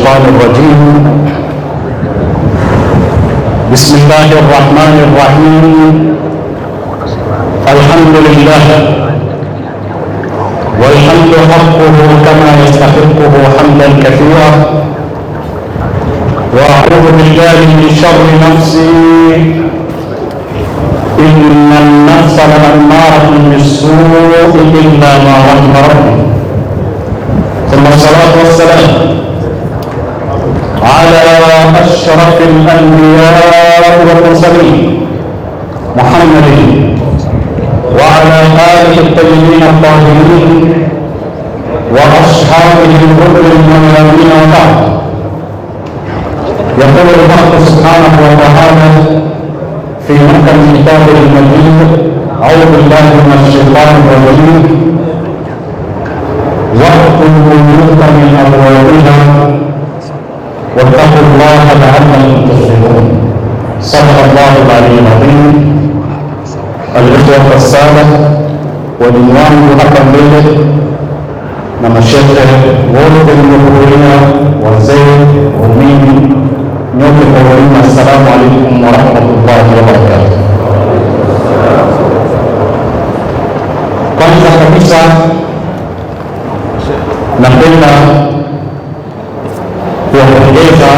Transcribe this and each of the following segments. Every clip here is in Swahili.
الشيطان الرجيم. بسم الله الرحمن الرحيم. الحمد لله والحمد حقه كما يستحقه حمدا كثيرا، وأعوذ بالله من شر نفسي إن النفس لأمارة بالسوء إلا ما رحم ربي. ثم الصلاة والسلام على أشرف الأنبياء والمرسلين محمد وعلى آله الطيبين الطاهرين وأصحابه الغر الميامين وبعد. يقول الحق سبحانه وتعالى في محكم كتابه المجيد: أعوذ بالله من الشيطان الرجيم، وأتوا البيوت من أبوابها واتقوا الله لعلكم تفلحون. صدق الله العلي العظيم. Al-Ikhwa As-Sada, walimu wangu hapa mbele na mashehe wote mliohudhuria, wazee, waumini, nyote kwa ujumla, assalamu alaikum wa rahmatullahi wa barakatuh. Kwanza kabisa napenda kuwapongeza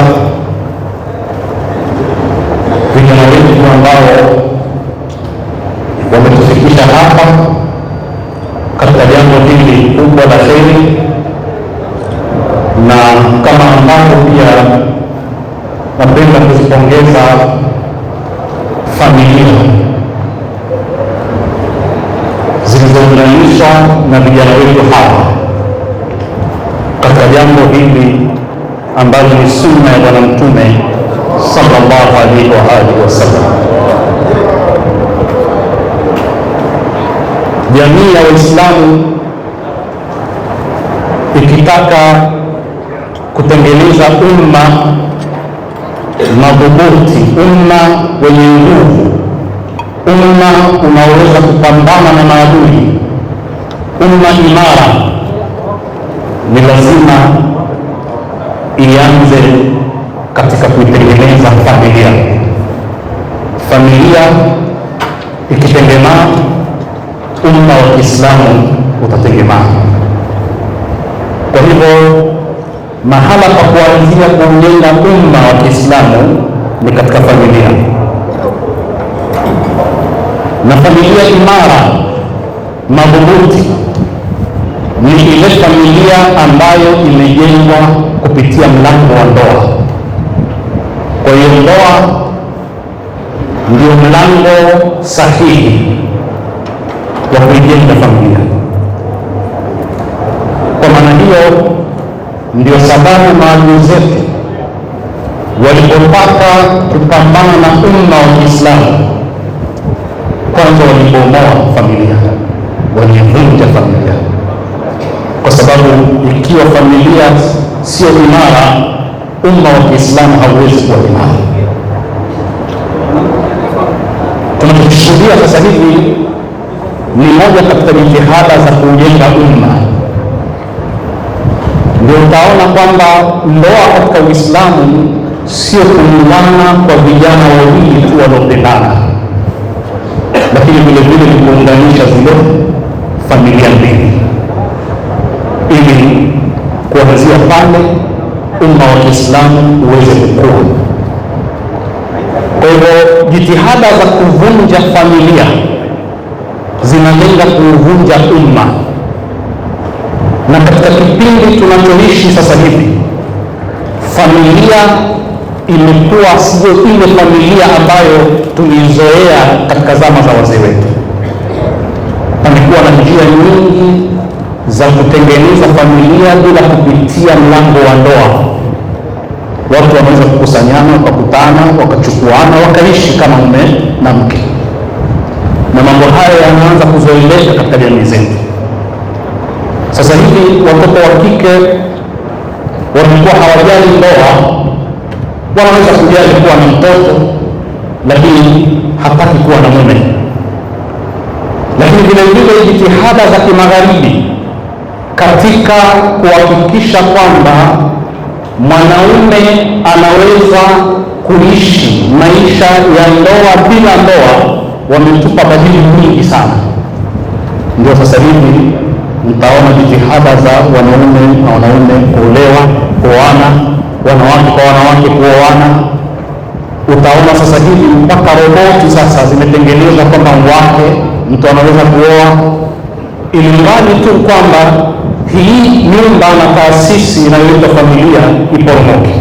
vijana wetu ambao wametufikisha hapa katika jambo hili kubwa la kheri, na kama ambavyo pia napenda kuzipongeza familia zilizounganishwa na vijana wetu hawa katika jambo hili ambalo ni sunna ya Bwana Mtume sallallahu alaihi wa alihi wasallam. Jamii ya Waislamu ikitaka kutengeneza umma madhubuti, umma wenye nguvu, umma unaoweza kupambana na maadui, umma imara, ni lazima ianze katika kuitengeneza familia. Familia ikitengemaa, umma wa Kiislamu utatengemaa. Kwa hivyo mahala pa kuanzia kujenga umma wa Kiislamu ni katika familia, na familia imara madhubuti ni ile familia ambayo imejengwa kupitia mlango wa ndoa. Kwa hiyo ndoa ndio mlango sahihi wa kujenga familia. Kwa maana hiyo ndio sababu maadui zetu walipotaka kupambana na umma wa Kiislamu, kwanza walibomoa familia, walivunja familia, kwa sababu ikiwa familia sio imara, umma wa Kiislamu hauwezi kuwa imara. Tunachoshuhudia sasa hivi ni moja katika jitihada za kujenga umma. Ndio utaona kwamba ndoa katika Uislamu sio kuungana kwa vijana wawili tu waliopendana, lakini vile vile ni kuunganisha zile familia mbili, ili kuanzia pale umma wa Kiislamu uweze kukua. Kwa hivyo jitihada za kuvunja familia zinalenga kuuvunja umma, na katika kipindi tunachoishi sasa hivi, familia imekuwa sio ile familia ambayo tulizoea katika zama za wazee wetu. Pamekuwa na njia nyingi za kutengeneza familia bila kupitia mlango wa ndoa. Watu wanaweza kukusanyana, wakakutana, wakachukuana, wakaishi kama mume na mke, na mambo haya yanaanza kuzoeleka katika jamii zetu. Sasa hivi watoto wa kike walikuwa hawajali ndoa, wanaweza kujali kuwa na mtoto lakini hataki kuwa na mume. Lakini vile vile jitihada za kimagharibi katika kuhakikisha kwamba mwanaume anaweza kuishi maisha ya ndoa bila ndoa, wametupa badili nyingi sana. Ndio sasa hivi mtaona jitihada za wanaume na wanaume kuolewa, kuoana, wanawake kwa wanawake kuoana. Utaona sasa hivi mpaka roboti sasa zimetengenezwa kwamba wake mtu anaweza kuoa, ili mradi tu kwamba hii nyumba na taasisi inayoitwa familia iporomoke.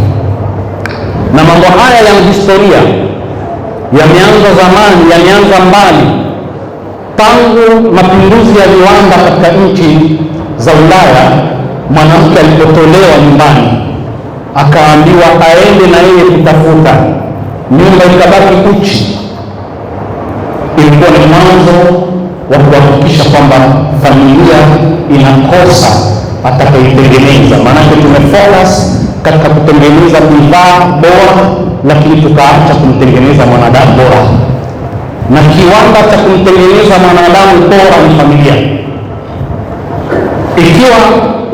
Na mambo haya ya historia yameanza zamani, yameanza mbali, tangu mapinduzi ya viwanda katika nchi za Ulaya. Mwanamke alipotolewa nyumbani akaambiwa aende na yeye kutafuta, nyumba ikabaki uchi. Ilikuwa ni mwanzo wa kuhakikisha kwamba familia inakosa atakayeitengeneza. Maanake tumefocus katika kutengeneza bidhaa bora, lakini tukaacha kumtengeneza mwanadamu bora, na kiwanda cha kumtengeneza mwanadamu bora ni familia. Ikiwa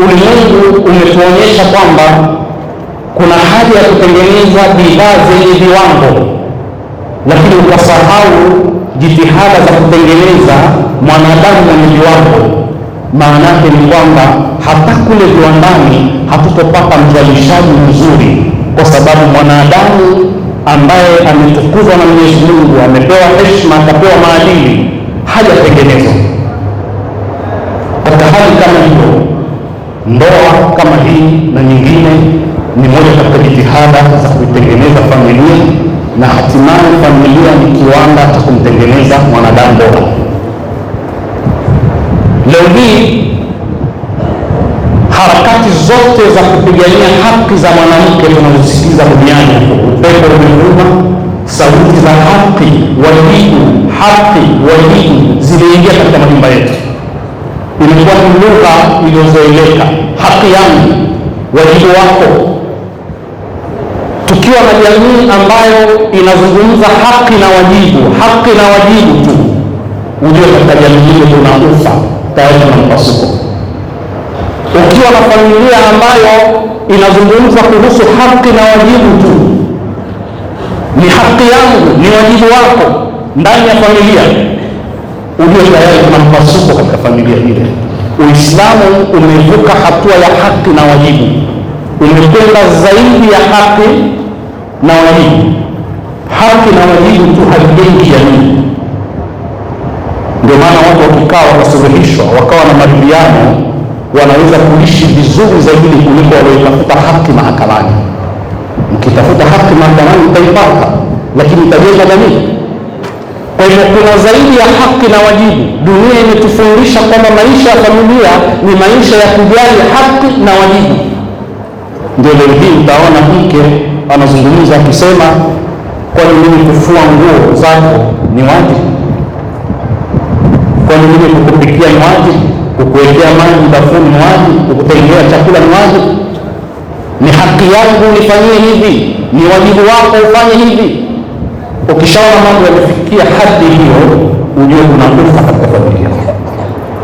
ulimwengu umetuonyesha kwamba kuna haja ya kutengeneza bidhaa zenye viwango, lakini ukasahau jitihada za kutengeneza mwanadamu mwenye viwango, maana yake ni kwamba hata kule viwandani hatutopata mzalishaji mzuri, kwa sababu mwanadamu ambaye ametukuzwa na Mwenyezi Mungu, amepewa heshima, akapewa maadili, hajatengenezwa. Katika hali kama hiyo, ndoa kama hii na nyingine ni moja katika jitihada za kuitengeneza familia, na hatimaye familia ni kiwanda cha kumtengeneza mwanadamu bora. Leo hii harakati zote za kupigania haki za mwanamke tunazosikiza duniani, upepo umevuma, sauti za haki, wajibu, haki, wajibu ziliingia katika majumba yetu. Ilikuwa ni lugha iliyozoeleka, haki yangu, wajibu wako. Tukiwa na jamii ambayo inazungumza haki na wajibu, haki na wajibu tu, ujue katika jamii hiyo tunaufa, tayari tuna mpasuko. Ukiwa na familia ambayo inazungumza kuhusu haki na wajibu tu, ni haki yangu, ni wajibu wako ndani ya familia, ujue tayari kuna mpasuko katika familia ile. Uislamu umevuka hatua ya haki na wajibu, umekwenda zaidi ya haki na wajibu. Haki na wajibu tu halijengi jamii. Ndio maana watu wakikaa wakasuluhishwa, wakawa na maridhiano, wanaweza kuishi vizuri zaidi kuliko waliotafuta haki mahakamani. Mkitafuta haki mahakamani mtaipata, lakini itajenga jamii. Kwa hivyo kuna zaidi ya haki na wajibu. Dunia imetufundisha kwamba maisha ya familia ni maisha ya kujali haki na wajibu. Ndio leo hii utaona mke anazungumza akisema, kwani mimi kufua nguo zako ni wajibu? Kwani mimi kukupikia ni wajibu? Kukuwekea maji bafuni ni wajibu? Kukutengea chakula ni wajibu? Ni haki yangu nifanyie hivi, ni wajibu wako ufanye hivi. Ukishaona mambo yamefikia hadi hiyo, ujue kuna kufa katika familia.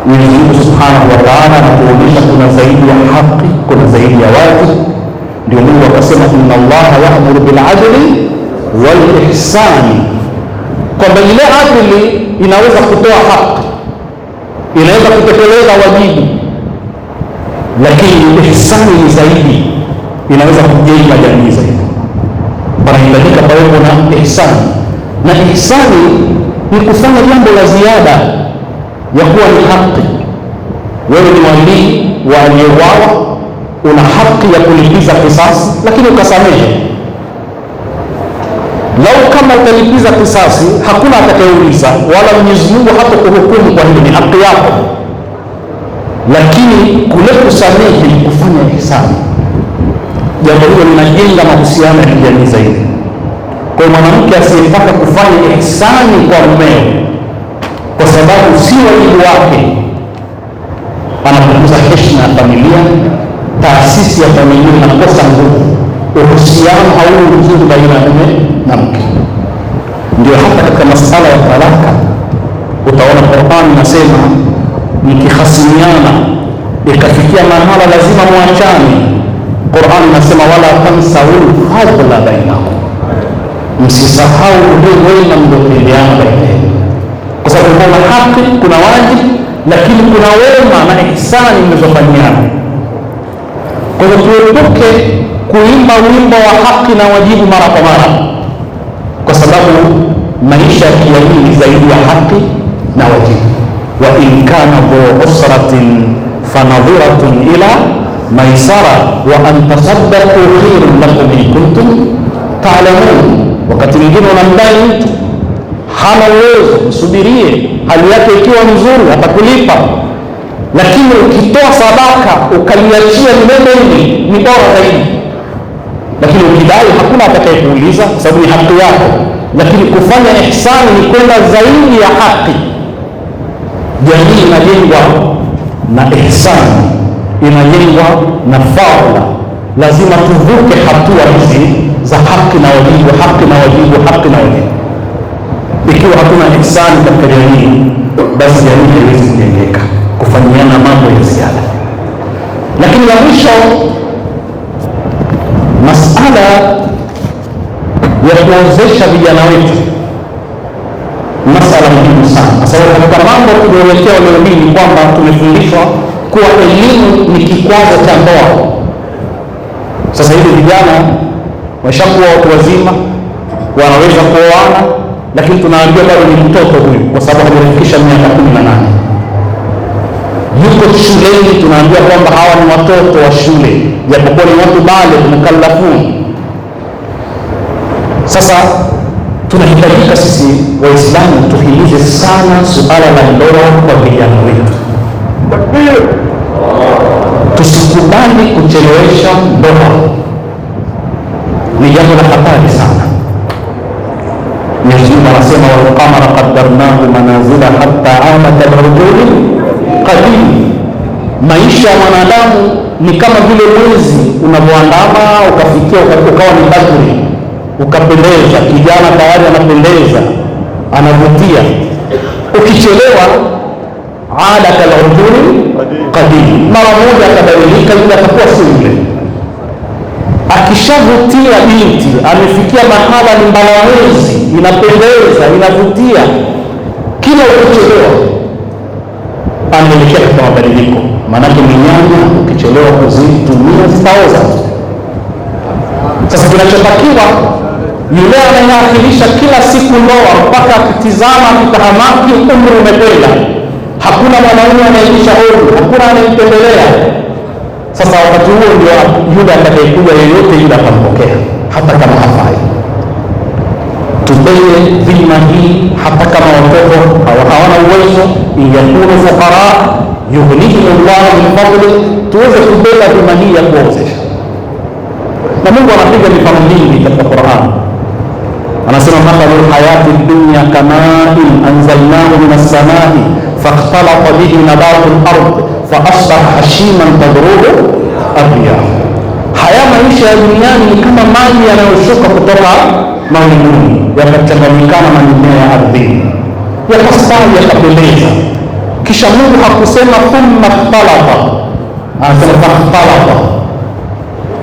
Mwenyezi Mungu Subhanahu wa Ta'ala anatuonyesha kuna zaidi ya haki, kuna zaidi ya wajibu. Ndio Mungu akasema, inna Allaha ya'muru bil adli wal ihsani, kwamba ile adli inaweza kutoa haki, inaweza kutekeleza wajibu, lakini ihsani ni zaidi, inaweza kujenga jamii zaidi. Panahitajika pawepo na ihsani, na ihsani ni kufanya jambo la ziada ya kuwa ni haki. Wewe ni walii wa aliyeuawa, una haki ya kulipiza kisasi, lakini ukasamehe. Lau kama utalipiza kisasi, hakuna atakayeuliza, wala Mwenyezi Mungu hata kuhukumu kwa hilo, ni haki yako. Lakini kule kusamehe ni kufanya ihsani. Jambo hilo linajenga mahusiano ya kijamii zaidi. Kwa mwanamke asiyetaka kufanya ihsani kwa mmeo kwa sababu si wajibu wake, anapunguza heshima ya familia, taasisi ya familia inakosa nguvu, uhusiano hauwi mzuri baina ya mume na mke. Ndio hata katika masala ya talaka utaona Qur'an inasema, mkihasimiana ikafikia mahala lazima muachane, Qur'an inasema wala tansawul fadla bainakum, msisahau ule wema mliopeana baina yenu, kwa sababu kuna haki, kuna wajibu, lakini kuna wema na ihsani mlizofanyana. Kwa hiyo tuepuke kuimba wimbo wa haki na wajibu mara kwa mara, kwa sababu maisha ya kijamii ni zaidi ya haki na wajibu. Wa in kana dhu usratin fanadhiratun ila maisara wa an tasaddaqu khairun lakum in kuntum ta'lamun. Wakati mwingine unamdai mtu hana uwezo, msubirie, hali yake ikiwa nzuri atakulipa, lakini ukitoa sadaka ukaliachia milele hili ni bora zaidi. Lakini ukidai hakuna atakayekuuliza kwa sababu ni haki yako, lakini kufanya ihsani ni kwenda zaidi ya haki. Jamii inajengwa na ihsani, inajengwa na fadhila. Lazima tuvuke hatua hizi za haki na wajibu, haki na wajibu, haki na wajibu. Ikiwa hakuna ihsani katika jamii, basi jamii haiwezi kujengeka, kufanyiana mambo ya ziada. Lakini la mwisho, masala ya kuozesha vijana wetu, masala muhimu sana, kwa sababu katika mambo tuliyoletea leo hii ni kwamba tumefundishwa kuwa elimu ni kikwazo cha ndoa. Sasa hivi vijana washakuwa watu wazima, wanaweza kuoana, lakini tunaambiwa bado ni mtoto huyu kwa sababu hajafikisha miaka 18. Yuko shuleni, tunaambiwa kwamba hawa ni watoto wa shule, japokuwa ni watu bale mukallafun. Sasa tunahitajika sisi Waislamu tuhimize sana suala la ndoa kwa vijana wetu. Tusikubali kuchelewesha ndoa, ni jambo la hatari sana. Mwenyezi Mungu anasema wal qamara qaddarnahu manazila hatta ama kalrujuli qadim. Maisha ya mwanadamu ni kama vile mwezi unavyoandama ukafikia ukawa ni badri, ukapendeza, kijana tayari anapendeza, anavutia. Ukichelewa ada kalrujuli qadim, mara moja akabadilika, yule atakuwa si yule. Akishavutia binti, amefikia mahala ni mbalamwezi, inapendeza, inavutia, kila ukichelewa anaelekea katika mabadiliko. Maanake ni nyanya, ukichelewa kuzitumia zitaoza. Sasa kinachotakiwa yule anayeahirisha kila siku ndoa mpaka akitizama akitahamaki umri umekwenda, hakuna mwanaume anayeisha huru, hakuna anayempendelea. Sasa wakati huo ndio yule atakayekuja yeyote yule atampokea hata kama hafai. Tubeye dhima hii hata kama watoto hawana uwezo, yakunu fuqara yughnihim Allah min fadli, tuweze kubeba dhima hii ya kuozesha. Na Mungu anapiga mifano mingi katika Qur'an. Anasema mathalul hayati dunya kama'in anzalnahu minas samai fakhtalata bihi nabatul ard faasbaha hashiman tadruhu ar-riyah. Haya maisha ya duniani ni kama maji yanayoshuka kutoka mawinguni, yakachanganyikana na mimea ya ardhini, yakastawi, yakapendeza. Kisha Mungu hakusema thumma ikhtalata, anasema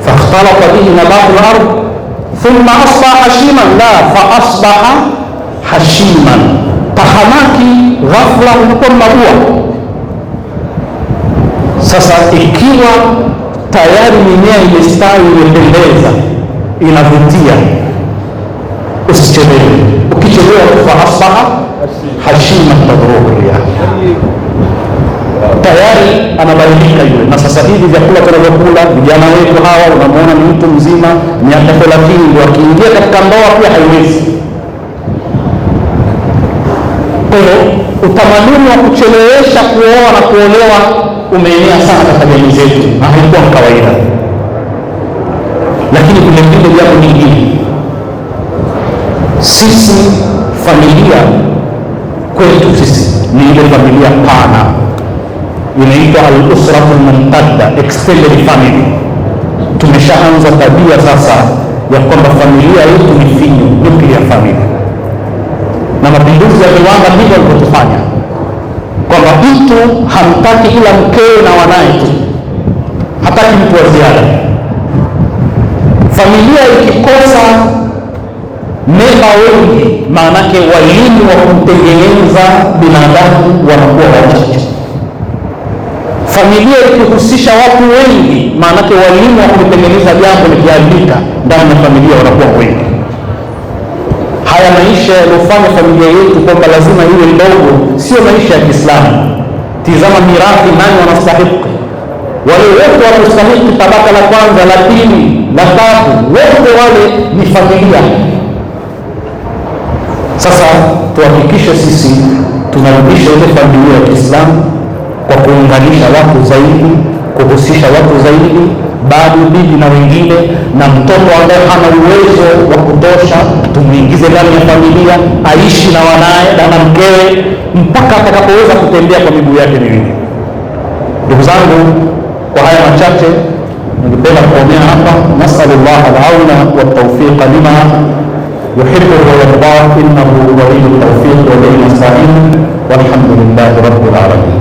fakhtalata bihi nabatul ard thumma asbaha hashiman. La, faasbaha hashiman, tahamaki ghafla unakuwa mabua. Sasa ikiwa tayari mimea imestawi, imependeza, inavutia, usichelewe. Ukichelewa fa asbaha hashima tadruhu riyah, tayari anabadilika yule. Na sasa hivi vyakula tunavyokula vijana wetu hawa, unamwona ni mtu mzima miaka 30 ndio akiingia katika ndoa pia haiwezi. Kwa hiyo utamaduni wa kuchelewesha kuoa na kuolewa umeenea sana katika jamii zetu na haikuwa kawaida. Lakini vile vile jambo lingine, sisi familia kwetu sisi ni ile familia pana, inaitwa al-usratu al-mumtadda, extended family. Tumeshaanza tabia sasa ya kwamba familia yetu ni finyu, nuclear family, na mapinduzi ya viwanda ndivyo alivyotufanya, kwamba mtu hamtaki ila mkewe na wanaye tu, hataki mtu wa ziada. Familia ikikosa memba wengi, maanake walimu wa kumtengeneza binadamu wanakuwa wachache. Familia ikihusisha watu wengi, maanake walimu wa kutengeneza jambo likiharibika ndani ya familia wanakuwa wengi. Haya maisha yaliyofanya familia yetu kwamba lazima iwe ndogo, sio maisha ya Kiislamu. Tizama mirathi, nani wanastahili? Wale wote wanastahili, tabaka la kwanza, la pili, la tatu, wote wale ni familia. Sasa tuhakikishe sisi tunarudisha ile familia ya Kiislamu kwa kuunganisha watu zaidi, kuhusisha watu zaidi, babu, bibi na wengine, na mtoto ambaye hana uwezo wa kutosha tumuingize ndani ya familia, aishi na wanae na mkewe mpaka atakapoweza kutembea kwa miguu yake miwili. Ndugu zangu, kwa haya machache ningependa kuomea hapa. Nasallallahu al-auna wa tawfiqa lima yuhibbu wa yarda, innahu waliyyu tawfiq wa ilayhi nasta'in, walhamdulillahi rabbil alamin.